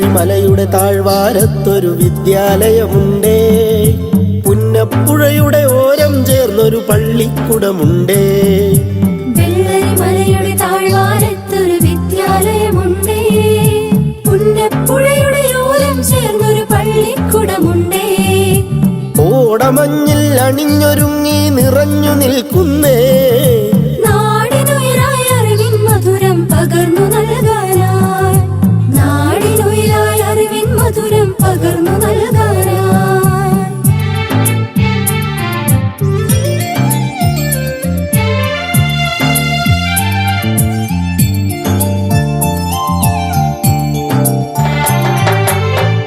വെള്ളരിമലയുടെ താഴ്വാരത്തൊരു വിദ്യാലയമുണ്ടേ. പുന്നപ്പുഴയുടെ ഓരം ചേർന്നൊരു പള്ളിക്കുടമുണ്ടേ. വെള്ളരിമലയുടെ താഴ്വാരത്തൊരു വിദ്യാലയമുണ്ടേ. പുന്നപ്പുഴയുടെ ഓരം ചേർന്നൊരു പള്ളിക്കുടമുണ്ടേ. ഓടമഞ്ഞിൽ അണിഞ്ഞൊരുങ്ങി നിറഞ്ഞു നിൽക്കുന്നേ. നാടിനുയരായി അറിവിൻ മധുരം പകർന്നു നൽകാനായി. നാടിനുയരായി അറിവിൻ മധുരം പകർന്നു നൽകാനായി.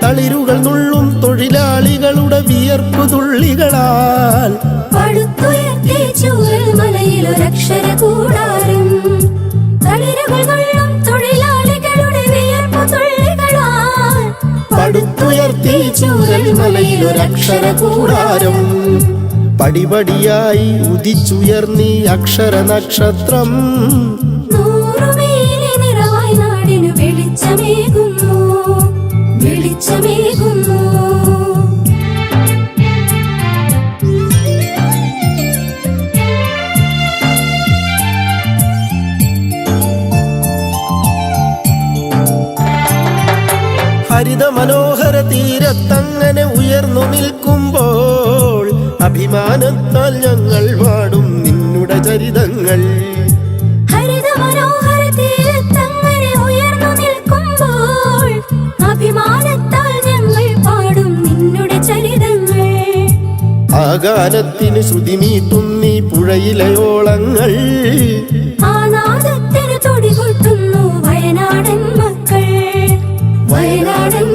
തളിരുകൾ നുള്ളും തൊഴിലാളികളുടെ വിയർപ്പു തുള്ളികളാൽ പടുത്തുയർത്തി ചൂരൽമലയിലൊരക്ഷര കൂടാരം. തളിരുകൾ നുള്ളും തൊഴിലാളികളുടെ വിയർപ്പു തുള്ളികളാൽ പടുത്തുയർത്തി ചൂരൽമലയിലൊരക്ഷര കൂടാരം. പടിപടിയായി ഉദിച്ചുയർന്നീ അക്ഷര നക്ഷത്രം. നൂറുമേനി നിറവായി നാടിനു വെളിച്ചമേകുന്നു, വെളിച്ചമേകുന്നു. ഹരിത മനോഹര തീരത്തങ്ങനെ ഉയർന്നു നിൽക്കുമ്പോൾ അഭിമാനത്താൽ ഞങ്ങൾ പാടും നിന്നുടെ ചരിതങ്ങൾ. ഹരിത മനോഹര തീരത്തങ്ങനെ ഉയർന്നു നിൽക്കുമ്പോൾ അഭിമാനത്താൽ ഞങ്ങൾ പാടും നിന്നുടെ ചരിതങ്ങൾ. ആ ഗാനത്തിന് ശ്രുതിമീട്ടുന്നീ പുഴയിലെ ഓളങ്ങൾ. ആ നാദത്തിന് തുടികൊട്ടുന്നു വയനാടൻ മക്കൾ, വയനാടൻ